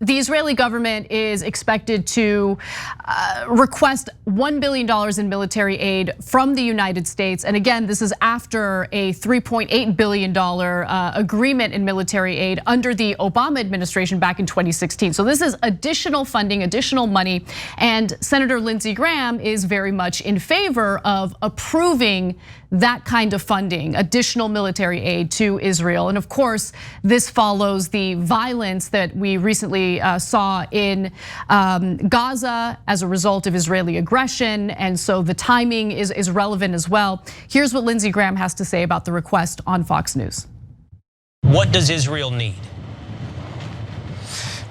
the Israeli government is expected to request $1 billion in military aid from the United States. And again, this is after a $3.8 billion agreement in military aid under the Obama administration back in 2016. So this is additional funding, additional money. And Senator Lindsey Graham is very much in favor of approving that kind of funding, additional military aid to Israel. And of course, this follows the violence that we recently saw in Gaza as a result of Israeli aggression. And so the timing is relevant as well. Here's what Lindsey Graham has to say about the request on Fox News. What does Israel need?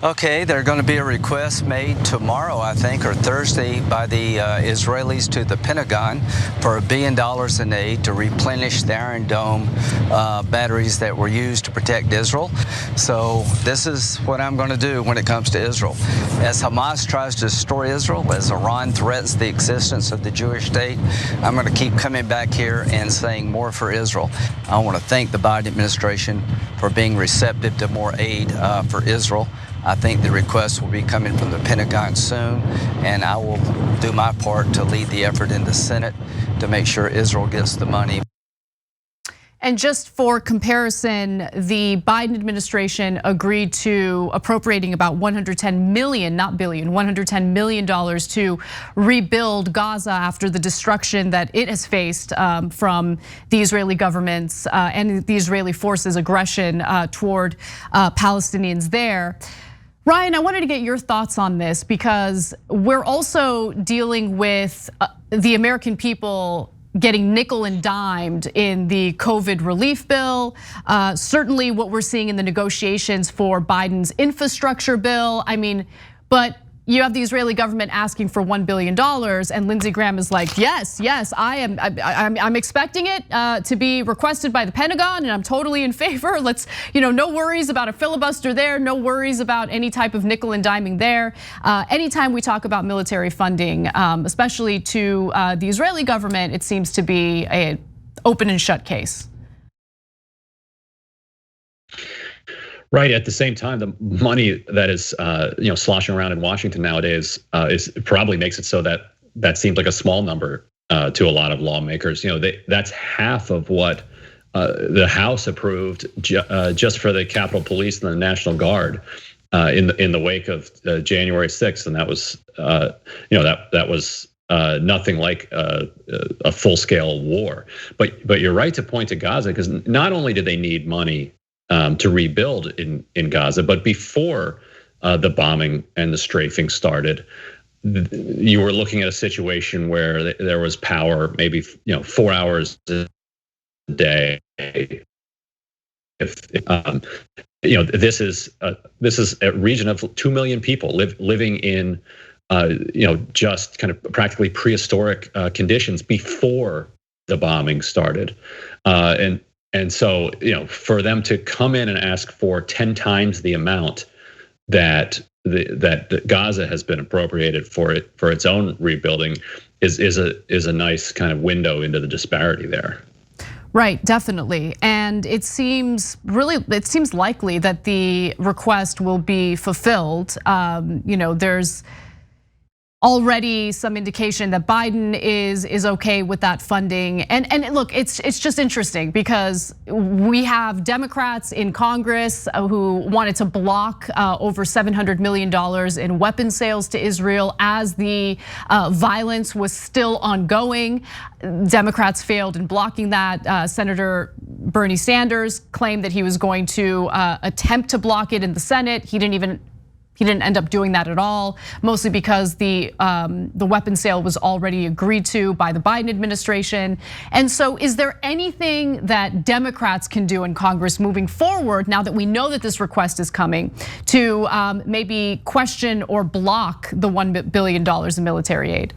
Okay, there's going to be a request made tomorrow, I think, or Thursday by the Israelis to the Pentagon for $1 billion in aid to replenish the Iron Dome batteries that were used to protect Israel. So this is what I'm going to do when it comes to Israel. As Hamas tries to destroy Israel, as Iran threatens the existence of the Jewish state, I'm going to keep coming back here and saying more for Israel. I want to thank the Biden administration for being receptive to more aid for Israel. I think the request will be coming from the Pentagon soon, and I will do my part to lead the effort in the Senate to make sure Israel gets the money. And just for comparison, the Biden administration agreed to appropriating about 110 million, not billion, $110 million to rebuild Gaza after the destruction that it has faced from the Israeli government's and the Israeli forces' aggression toward Palestinians there. Ryan, I wanted to get your thoughts on this because we're also dealing with the American people getting nickel and dimed in the COVID relief bill. Certainly what we're seeing in the negotiations for Biden's infrastructure bill. I mean, but you have the Israeli government asking for $1 billion, and Lindsey Graham is like, yes, I'm expecting it to be requested by the Pentagon, and I'm totally in favor. Let's, no worries about a filibuster there, no worries about any type of nickel and diming there. Anytime we talk about military funding, especially to the Israeli government, it seems to be an open and shut case. Right. At the same time, the money that is sloshing around in Washington nowadays probably makes it so that seems like a small number to a lot of lawmakers. That's half of what the House approved just for the Capitol Police and the National Guard in the wake of January 6th, and that was that was nothing like a full-scale war. But you're right to point to Gaza, because not only do they need money to rebuild in Gaza, but before the bombing and the strafing started, you were looking at a situation where there was power, maybe 4 hours a day. This is a region of 2 million people living in just kind of practically prehistoric conditions before the bombing started, And so, for them to come in and ask for 10 times the amount that Gaza has been appropriated for its own rebuilding is a nice kind of window into the disparity there. Right, definitely. And it seems likely that the request will be fulfilled. There's already some indication that Biden is okay with that funding. And look, it's just interesting because we have Democrats in Congress who wanted to block over $700 million in weapon sales to Israel as the violence was still ongoing. Democrats failed in blocking that. Senator Bernie Sanders claimed that he was going to attempt to block it in the Senate. He didn't end up doing that at all, mostly because the weapon sale was already agreed to by the Biden administration. And so is there anything that Democrats can do in Congress moving forward, now that we know that this request is coming, to maybe question or block the $1 billion in military aid?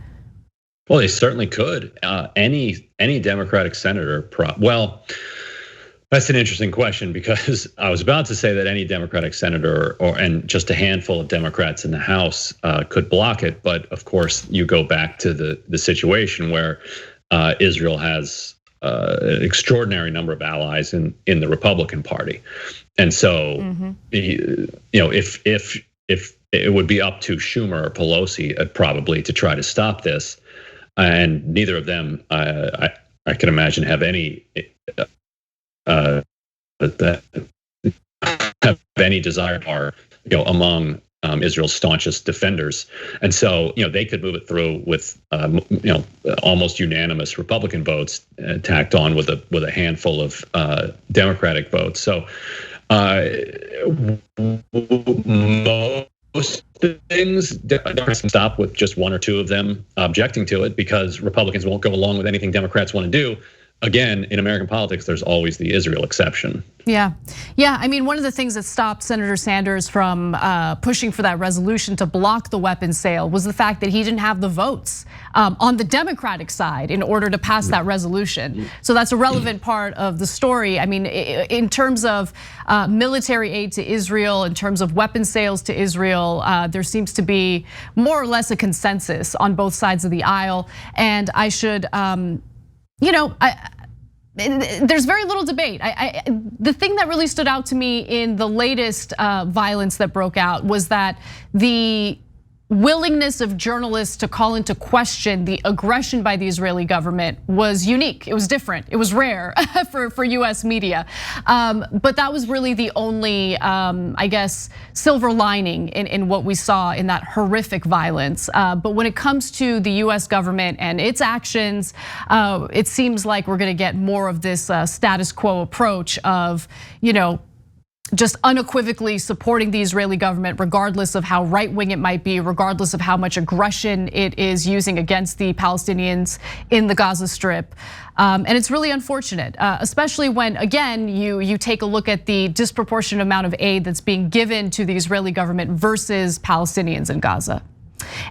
Well, they certainly could. Any Democratic senator, well, that's an interesting question, because I was about to say that any Democratic senator and just a handful of Democrats in the House could block it. But of course, you go back to the situation where Israel has an extraordinary number of allies in the Republican Party. And so, if if it would be up to Schumer or Pelosi probably to try to stop this, and neither of them, I can imagine, have any desire or among Israel's staunchest defenders, and so they could move it through with almost unanimous Republican votes tacked on with a handful of Democratic votes. So most things Democrats can stop with just one or two of them objecting to it, because Republicans won't go along with anything Democrats want to do. Again, in American politics, there's always the Israel exception. Yeah. I mean, one of the things that stopped Senator Sanders from pushing for that resolution to block the weapons sale was the fact that he didn't have the votes on the Democratic side in order to pass that resolution. So that's a relevant part of the story. I mean, in terms of military aid to Israel, in terms of weapons sales to Israel, there seems to be more or less a consensus on both sides of the aisle. And I should, there's very little debate. The thing that really stood out to me in the latest violence that broke out was that the willingness of journalists to call into question the aggression by the Israeli government was unique. It was different. It was rare for US media. But that was really the only, I guess, silver lining in what we saw in that horrific violence. But when it comes to the US government and its actions, it seems like we're gonna get more of this status quo approach of, just unequivocally supporting the Israeli government, regardless of how right-wing it might be, regardless of how much aggression it is using against the Palestinians in the Gaza Strip. And it's really unfortunate, especially when, again, you take a look at the disproportionate amount of aid that's being given to the Israeli government versus Palestinians in Gaza.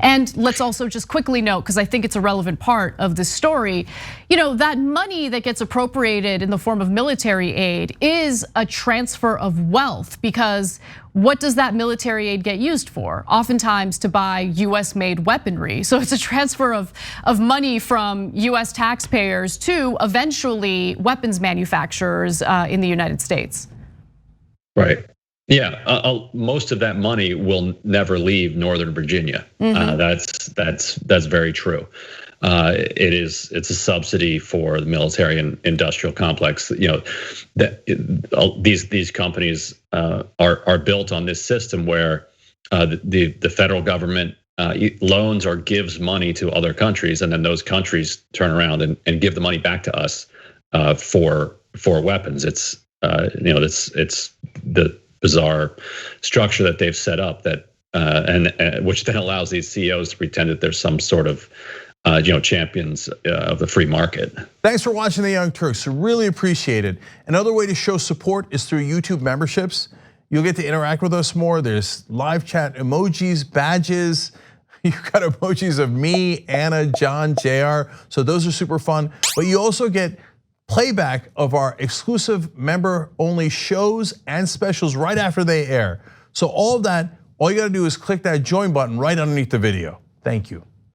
And let's also just quickly note, because I think it's a relevant part of this story, that money that gets appropriated in the form of military aid is a transfer of wealth, because what does that military aid get used for? Oftentimes to buy US made weaponry. So it's a transfer of money from US taxpayers to eventually weapons manufacturers in the United States. Right. Yeah, most of that money will never leave Northern Virginia. That's very true. It's a subsidy for the military and industrial complex. These companies are built on this system where the federal government loans or gives money to other countries, and then those countries turn around and give the money back to us for weapons. It's the bizarre structure that they've set up that and which then allows these CEOs to pretend that there's some sort of champions of the free market. Thanks for watching The Young Turks. Really appreciate it. Another way to show support is through YouTube memberships. You'll get to interact with us more. There's live chat emojis, badges. You've got emojis of me, Anna, John, JR. So those are super fun. But you also get playback of our exclusive member-only shows and specials right after they air. So all of that, all you gotta do is click that join button right underneath the video. Thank you.